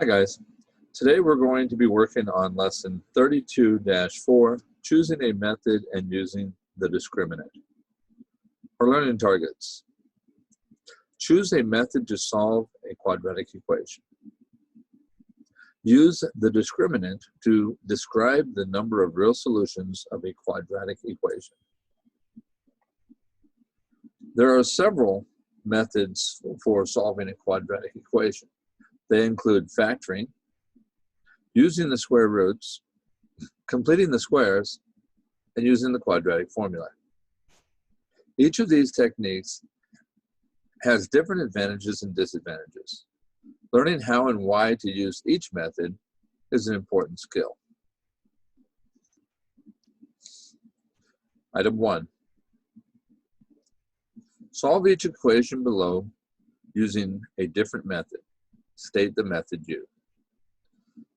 Hi guys, today we're going to be working on lesson 32-4, choosing a method and using the discriminant. Our learning targets. Choose a method to solve a quadratic equation. Use the discriminant to describe the number of real solutions of a quadratic equation. There are several methods for solving a quadratic equation. They include factoring, using the square roots, completing the squares, and using the quadratic formula. Each of these techniques has different advantages and disadvantages. Learning how and why to use each method is an important skill. Item 1. Solve each equation below using a different method. State the method used.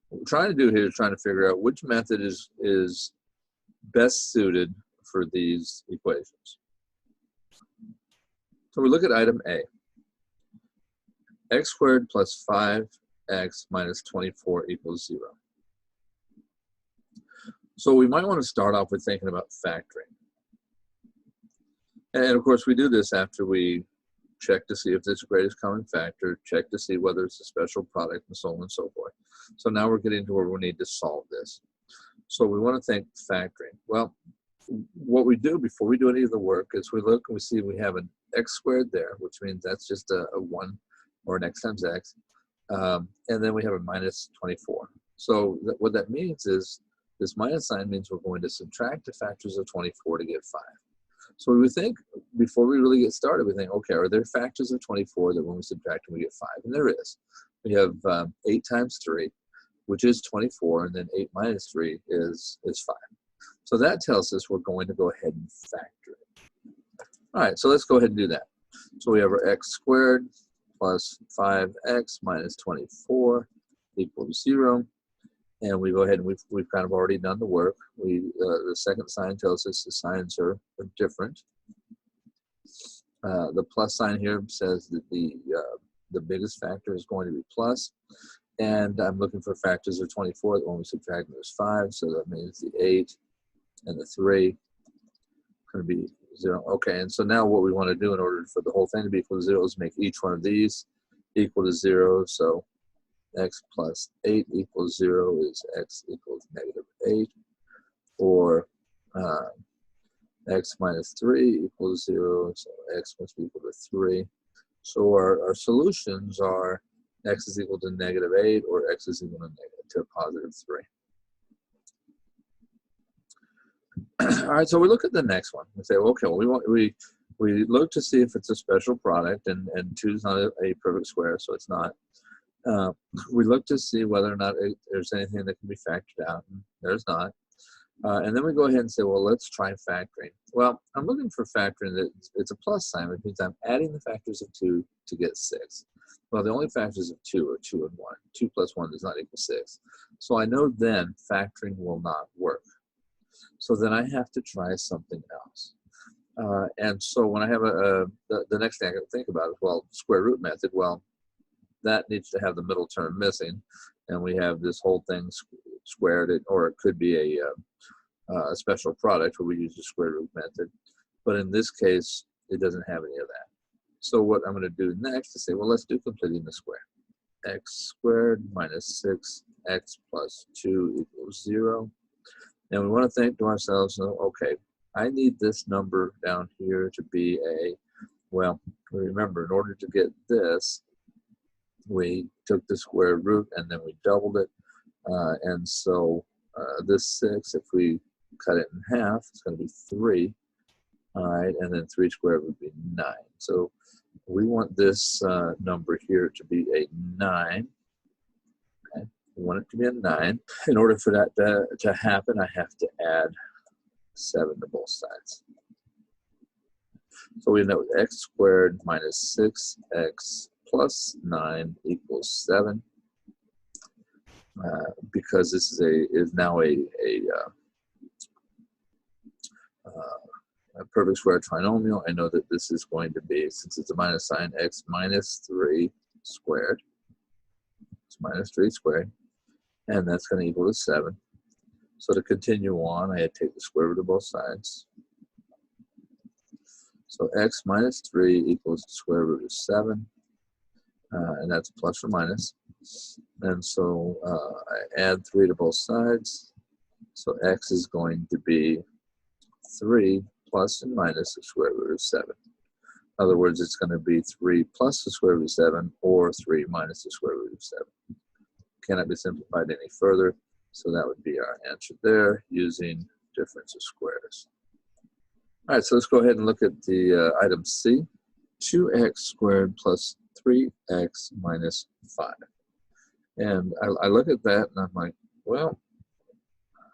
What we're trying to do here is trying to figure out which method is best suited for these equations. So we look at item A. X squared plus 5x minus 24 equals 0. So we might want to start off with thinking about factoring. And of course we do this after we check to see if it's the greatest common factor, check to see whether it's a special product, and so on and so forth. So now we're getting to where we need to solve this. So we want to think factoring. Well, what we do before we do any of the work is we look and we see we have an x squared there, which means that's just a 1 or an x times x. And then we have a minus 24. So what that means is this minus sign means we're going to subtract the factors of 24 to get 5. So we would think, before we really get started, we think, okay, are there factors of 24 that when we subtract them, we get 5? And there is. We have 8 times 3, which is 24, and then 8 minus 3 is 5. So that tells us we're going to go ahead and factor it. All right, so let's go ahead and do that. So we have our x squared plus 5x minus 24 equals 0. And we go ahead and we've kind of already done the work. The second sign tells us the signs are different. The plus sign here says that the biggest factor is going to be plus. And I'm looking for factors of 24. When we subtract them, there's 5. So that means the 8 and the 3 are going to be 0. Okay, and so now what we want to do in order for the whole thing to be equal to 0 is make each one of these equal to 0. So x plus 8 equals 0 is x equals negative 8, or x minus 3 equals 0, so x must be equal to 3. So our solutions are x is equal to negative 8 or x is equal to positive 3. All right, so we look at the next one. We say, okay, well, we look to see if it's a special product, and 2 is not a perfect square, so it's not. We look to see whether or not there's anything that can be factored out, and there's not. And then we go ahead and say, well, let's try factoring. Well, I'm looking for factoring that it's a plus sign, which means I'm adding the factors of 2 to get 6. Well, the only factors of 2 are 2 and 1. 2 plus 1 does not equal 6. So I know then factoring will not work. So then I have to try something else. And so when I have the next thing I can think about is, well, square root method. Well, that needs to have the middle term missing, and we have this whole thing squared, or it could be a special product where we use the square root method. But in this case, it doesn't have any of that. So what I'm going to do next is say, well, let's do completing the square. X squared minus 6x plus 2 equals 0. And we want to think to ourselves, okay, I need this number down here to be well, remember, in order to get this, we took the square root and then we doubled it. And so this 6, if we cut it in half, it's going to be 3. All right, and then 3 squared would be 9. So we want this number here to be a 9. Okay, we want it to be a 9. In order for that to happen, I have to add 7 to both sides. So we know x squared minus 6x plus 9 equals 7, because this is now a perfect square trinomial. I know that this is going to be, since it's a minus sign, x minus 3 squared It's minus 3 squared, and that's going to equal to 7. So to continue on, I take the square root of both sides. So x minus 3 equals the square root of 7, and that's plus or minus. And so I add 3 to both sides. So x is going to be 3 plus and minus the square root of 7. In other words, it's going to be 3 plus the square root of 7 or 3 minus the square root of 7. Cannot be simplified any further. So that would be our answer there using difference of squares. All right, so let's go ahead and look at the item C. 2x squared plus 3x minus 5. And I look at that and I'm like, well,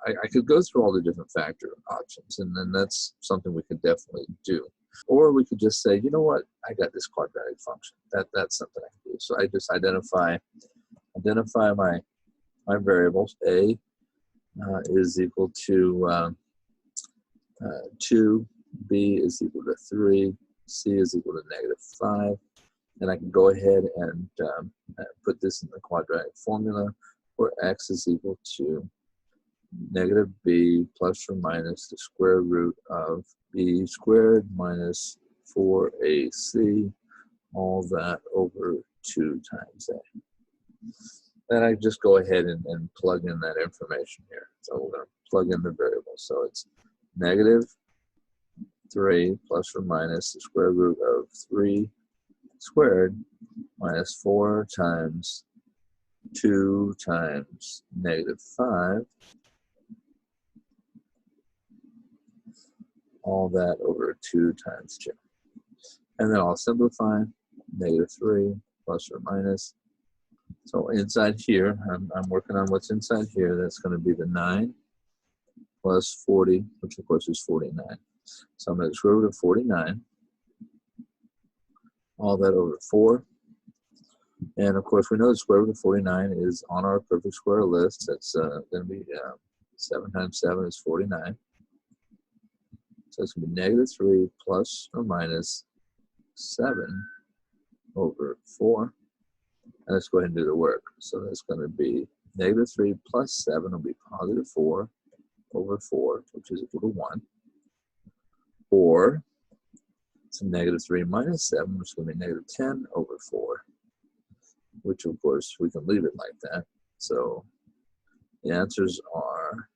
I could go through all the different factor options, and then that's something we could definitely do. Or we could just say, you know what, I got this quadratic function. That's something I can do. So I just identify my variables. A is equal to 2, B is equal to 3, C is equal to negative 5. And I can go ahead and put this in the quadratic formula where x is equal to negative b plus or minus the square root of b squared minus 4ac, all that over 2 times a. Then I just go ahead and plug in that information here. So we're going to plug in the variables. So it's negative 3 plus or minus the square root of 3 squared minus 4 times 2 times negative 5. All that over 2 times 2. And then I'll simplify negative 3 plus or minus. So inside here, I'm working on what's inside here. That's going to be the 9 plus 40, which of course is 49. So I'm going to square root of 49. All that over 4. And of course, we know the square root of 49 is on our perfect square list. That's going to be 7 times 7 is 49. So it's going to be negative 3 plus or minus 7 over 4. And let's go ahead and do the work. So that's going to be negative 3 plus 7 will be positive 4 over 4, which is equal to 1. Or it's negative 3 minus 7, which is going to be negative 10 over 4, which of course we can leave it like that. So the answers are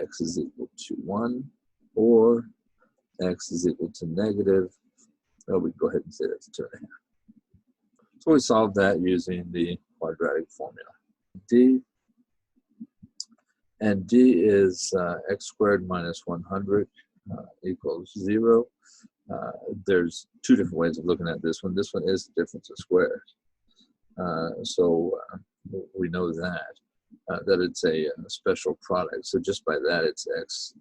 x is equal to 1 or x is equal to negative, well, we can go ahead and say that's 2.5. So we solved that using the quadratic formula. D, and D is x squared minus 100 equals 0. There's 2 different ways of looking at this one. This one is the difference of squares. So we know that it's a special product. So just by that, it's x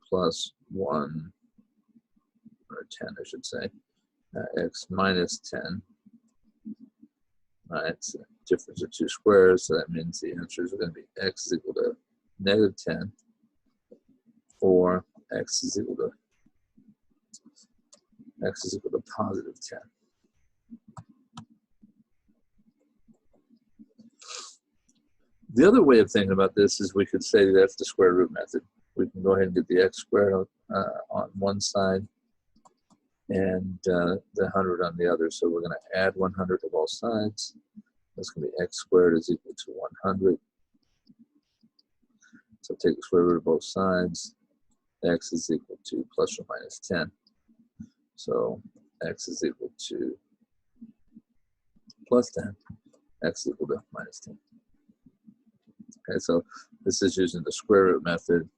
plus 1, or 10, I should say, x minus 10. It's a difference of 2 squares, so that means the answers are going to be x is equal to negative 10, or x is equal to positive 10. The other way of thinking about this is we could say that's the square root method. We can go ahead and get the x squared on one side and the 100 on the other. So we're going to add 100 to both sides. That's going to be x squared is equal to 100. So take the square root of both sides. X is equal to plus or minus 10. So x is equal to plus 10. X is equal to minus 10. Okay, so this is using the square root method.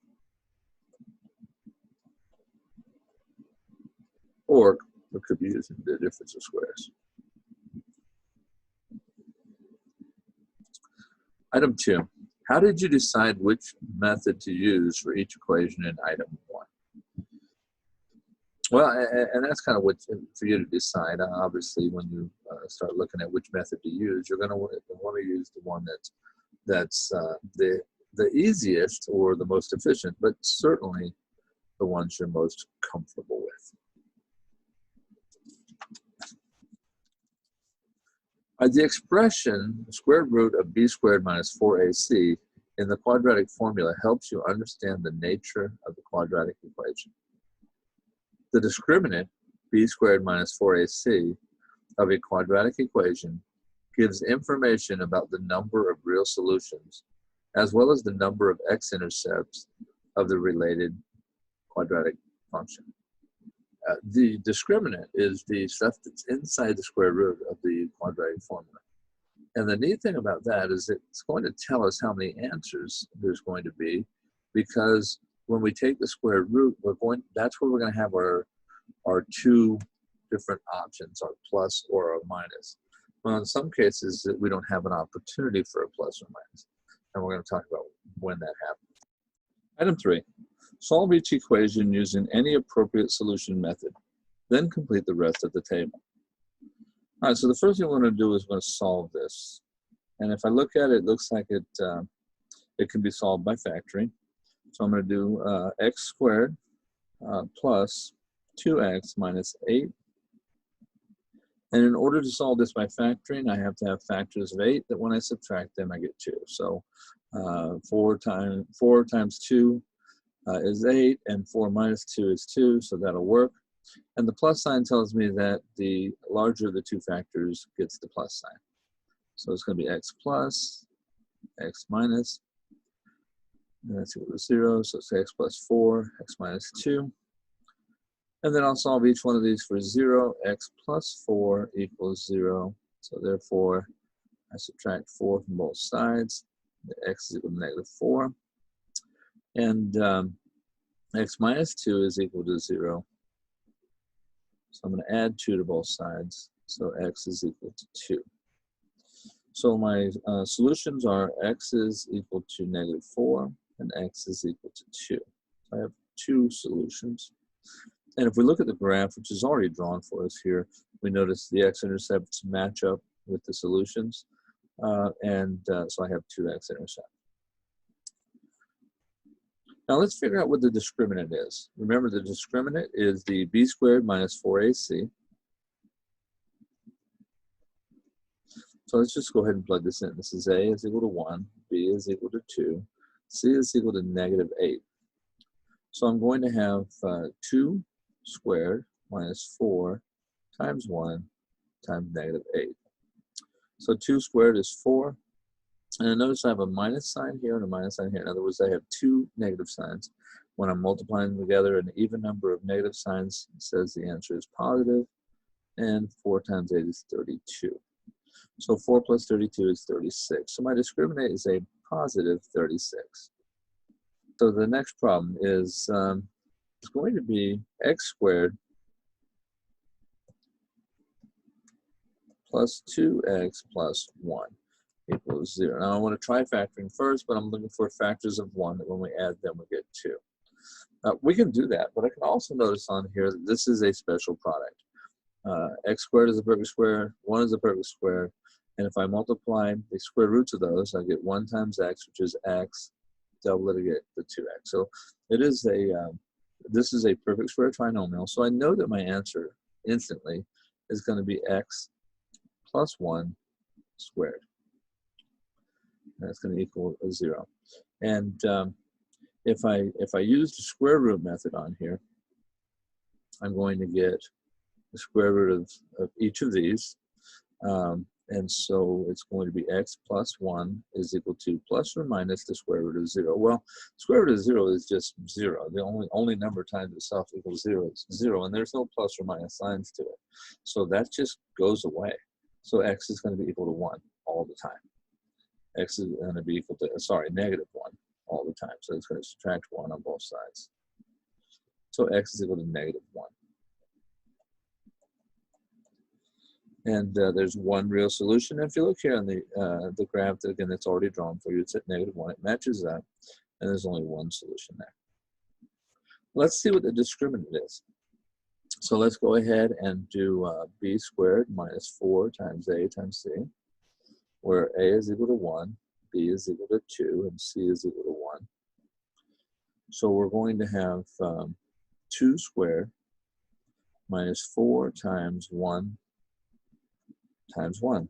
Or it could be using the difference of squares. Item 2, how did you decide which method to use for each equation in item 1? Well, and that's kind of what for you to decide. Obviously, when you start looking at which method to use, you're going to want to use the one that's the easiest or the most efficient, but certainly the ones you're most comfortable with. The expression square root of b squared minus 4ac in the quadratic formula helps you understand the nature of the quadratic equation. The discriminant b squared minus 4ac of a quadratic equation gives information about the number of real solutions, as well as the number of x-intercepts of the related quadratic function. The discriminant is the stuff that's inside the square root of the quadratic formula. And the neat thing about that is it's going to tell us how many answers there's going to be, because when we take the square root, that's where we're going to have our two different options, our plus or our minus. Well, in some cases, we don't have an opportunity for a plus or minus. And we're going to talk about when that happens. Item 3, solve each equation using any appropriate solution method. Then complete the rest of the table. All right, so the first thing we're going to do is we're going to solve this. And if I look at it, it looks like it can be solved by factoring. So I'm going to do x squared plus 2x minus 8. And in order to solve this by factoring, I have to have factors of 8 that when I subtract them, I get 2. So 4 times 2 is 8, and 4 minus 2 is 2, so that'll work. And the plus sign tells me that the larger of the two factors gets the plus sign. So it's going to be x plus, x minus, and that's equal to 0, so it's x plus 4, x minus 2. And then I'll solve each one of these for 0. X plus 4 equals 0. So therefore, I subtract 4 from both sides. The x is equal to negative 4. And x minus 2 is equal to 0. So I'm going to add 2 to both sides. So x is equal to 2. So my solutions are x is equal to negative 4 and x is equal to 2. So I have 2 solutions. And if we look at the graph, which is already drawn for us here, we notice the x-intercepts match up with the solutions. So I have 2 x-intercepts. Now let's figure out what the discriminant is. Remember, the discriminant is the b squared minus 4ac. So let's just go ahead and plug this in. This is a is equal to 1, b is equal to 2, c is equal to negative 8. So I'm going to have 2 squared minus 4 times 1 times negative 8. So 2 squared is 4. And notice I have a minus sign here and a minus sign here. In other words, I have 2 negative signs. When I'm multiplying them together, an even number of negative signs says the answer is positive, and 4 times 8 is 32. So 4 plus 32 is 36. So my discriminant is a positive 36. So the next problem is it's going to be x squared plus 2x plus 1 equals 0. Now I want to try factoring first, but I'm looking for factors of 1 that when we add them we get 2. We can do that, but I can also notice on here that this is a special product. X squared is a perfect square, 1 is a perfect square, and if I multiply the square roots of those, I get 1 times x, which is x, double it, I get the 2x. So it is this is a perfect square trinomial, so I know that my answer instantly is going to be x plus 1 squared. That's going to equal 0. And if I use the square root method on here, I'm going to get the square root of each of these. And so it's going to be x plus 1 is equal to plus or minus the square root of 0. Well, square root of 0 is just 0. The only number times itself equals 0 is 0, and there's no plus or minus signs to it. So that just goes away. So x is going to be equal to 1 all the time. X is going to be equal to, negative 1 all the time. So it's going to subtract 1 on both sides. So x is equal to negative 1. And there's one real solution. If you look here on the graph, again, it's already drawn for you. It's at negative 1. It matches that, and there's only one solution there. Let's see what the discriminant is. So let's go ahead and do b squared minus 4 times a times c, where a is equal to 1, b is equal to 2, and c is equal to 1. So we're going to have 2 squared minus 4 times 1 times 1.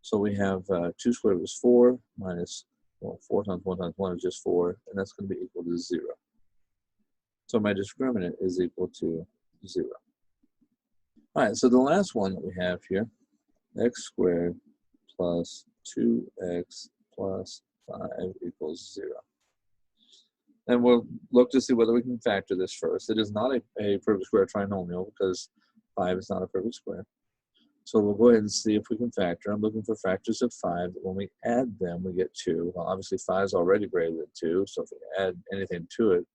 So we have 2 squared was 4 minus, well, 4 times 1 is just 4, and that's going to be equal to 0. So my discriminant is equal to 0. All right, so the last one that we have here, x squared plus 2x plus 5 equals 0. And we'll look to see whether we can factor this first. It is not a perfect square trinomial because 5 is not a perfect square. So we'll go ahead and see if we can factor. I'm looking for factors of 5. When we add them, we get 2. Well, obviously 5 is already greater than 2, so if we add anything to it,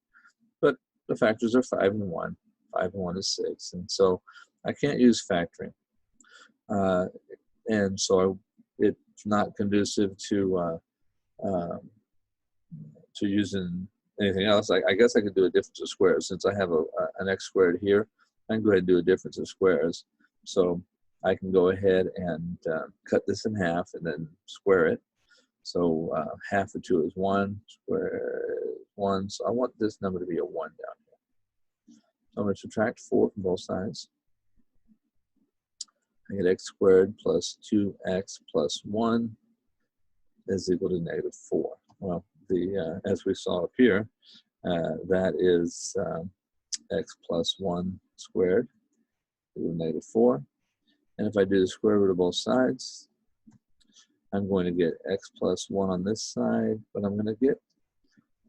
but the factors are 5 and 1. 5 and 1 is 6, and so I can't use factoring. And so it's not conducive to using anything else. I guess I could do a difference of squares. Since I have an x squared here, I can go ahead and do a difference of squares. So I can go ahead and cut this in half and then square it. So half of 2 is 1, square is 1. So I want this number to be a 1 down here. So I'm going to subtract 4 from both sides. I get x squared plus 2x plus 1 is equal to negative 4. Well, as we saw up here, that is x plus 1 squared equal to negative 4. And if I do the square root of both sides, I'm going to get x plus 1 on this side, but I'm going to get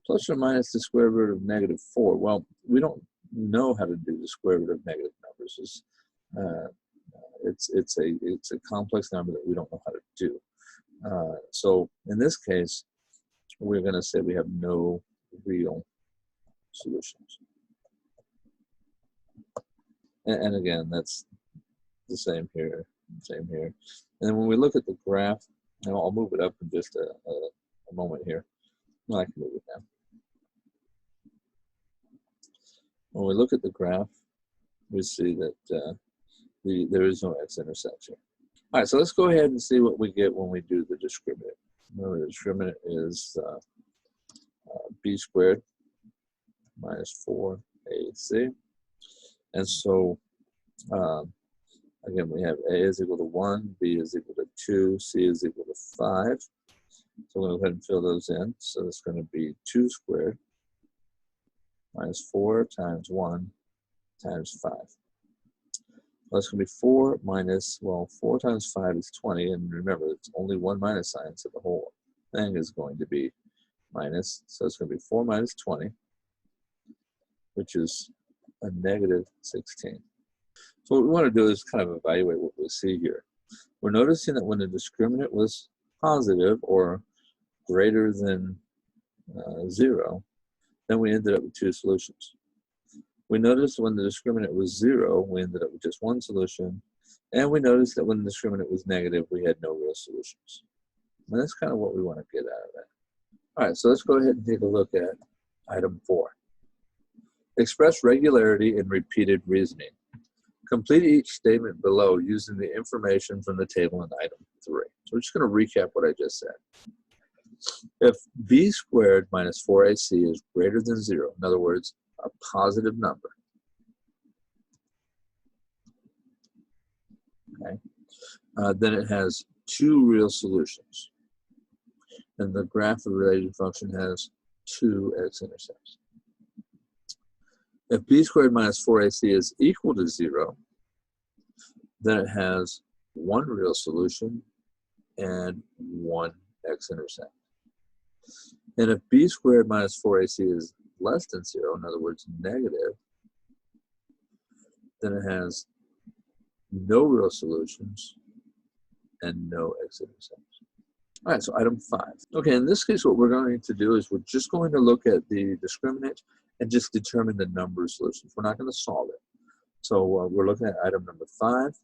plus or minus the square root of negative 4. Well, we don't know how to do the square root of negative numbers. It's a complex number that we don't know how to do. So in this case, we're going to say we have no real solutions. And again, that's the same here, same here. And then when we look at the graph, and I'll move it up in just a moment here. No, I can move it now. When we look at the graph, we see that there is no x-intersection. All right, so let's go ahead and see what we get when we do the discriminant. Remember, the discriminant is b squared minus 4ac. And so, again, we have a is equal to 1, b is equal to 2, c is equal to 5. So we'll go ahead and fill those in. So it's going to be 2 squared minus 4 times 1 times 5. Well, it's going to be 4 minus, well, 4 times 5 is 20. And remember, it's only one minus sign, so the whole thing is going to be minus. So it's going to be 4 minus 20, which is a negative 16. So what we want to do is kind of evaluate what we see here. We're noticing that when the discriminant was positive or greater than 0, then we ended up with 2 solutions. We noticed when the discriminant was 0, we ended up with just 1 solution. And we noticed that when the discriminant was negative, we had no real solutions. And that's kind of what we want to get out of that. All right, so let's go ahead and take a look at item 4. Express regularity in repeated reasoning. Complete each statement below using the information from the table in item 3. So we're just going to recap what I just said. If b squared minus 4ac is greater than 0, in other words, a positive number, okay, then it has 2 real solutions. And the graph of the related function has 2 x-intercepts. If b squared minus 4ac is equal to 0, then it has 1 real solution and 1 x-intercept. And if b squared minus 4ac is less than 0, in other words, negative, then it has no real solutions and no x-intercepts. All right, so item 5. Okay, in this case, what we're going to do is we're just going to look at the discriminant and just determine the number of solutions. We're not going to solve it. So we're looking at item number 5.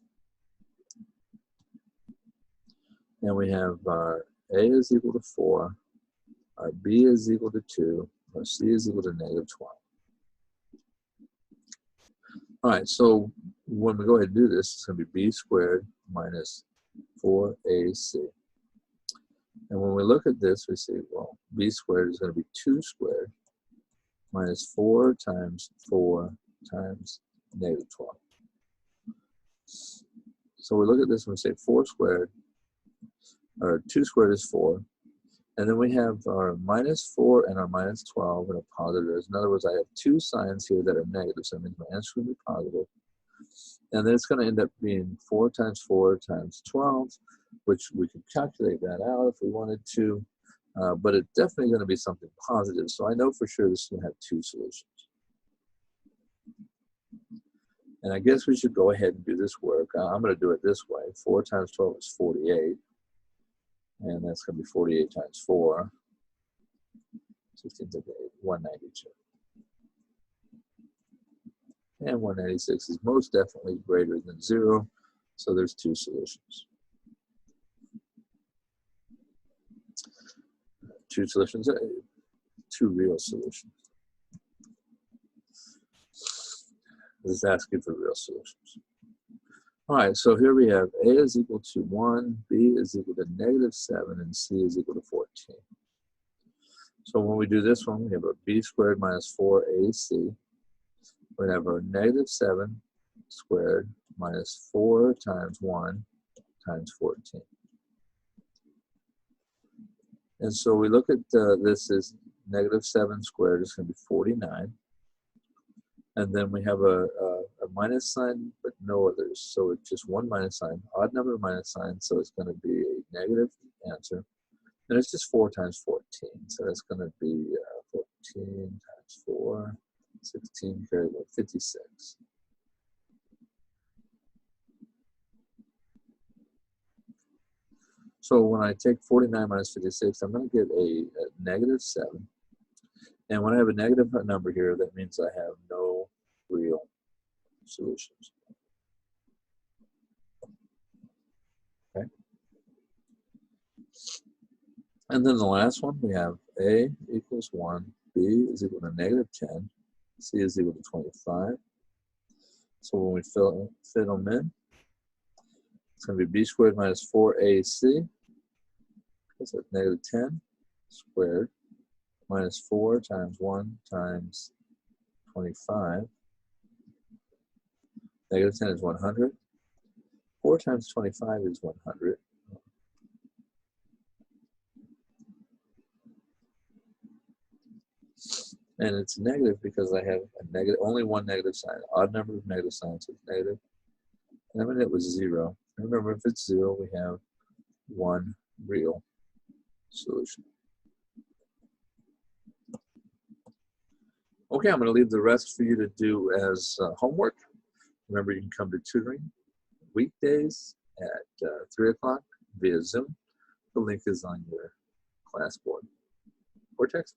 And we have our a is equal to 4, our b is equal to 2, our c is equal to negative 12. All right, so when we go ahead and do this, it's going to be b squared minus 4ac. And when we look at this, we see, well, b squared is going to be 2 squared minus 4 times negative 12. So we look at this and we say 4 squared or 2 squared is 4. And then we have our minus 4 and our minus 12 and a positive. In other words, I have 2 signs here that are negative, so that means my answer is going to be positive. And then it's going to end up being 4 times 4 times 12, which we could calculate that out if we wanted to. But it's definitely going to be something positive. So I know for sure this is going to have 2 solutions. And I guess we should go ahead and do this work. I'm going to do it this way. 4 times 12 is 48. And that's going to be 48 times 4. 16 to the 8, 192. And 196 is most definitely greater than 0. So there's 2 solutions. 2 solutions, 2 real solutions. This is asking for real solutions. All right, so here we have A is equal to 1, B is equal to -7, and C is equal to 14. So when we do this one, we have our B squared minus 4AC. We have our -7 squared minus 4 times 1 times 14. And so we look at this as -7 squared is going to be 49. And then we have a minus sign, but no others. So it's just one minus sign, odd number of minus signs. So it's going to be a negative answer. And it's just 4 times 14. So that's going to be 14 times 4, 16 carried by 56. So when I take 49 minus 56, I'm going to get a -7. And when I have a negative number here, that means I have no real solutions. Okay. And then the last one, we have A equals 1, B is equal to -10, C is equal to 25. So when we fit them in, it's going to be B squared minus 4AC. So it's -10 squared minus 4 times 1 times 25. -10 is 100. 4 times 25 is 100. And it's negative because I have a negative, only one negative sign. Odd number of negative signs is negative. And I'm going to hit with 0. Remember, if it's 0, we have one real solution. Okay, I'm going to leave the rest for you to do as homework. Remember, you can come to tutoring weekdays at 3 o'clock via Zoom. The link is on your class board or text.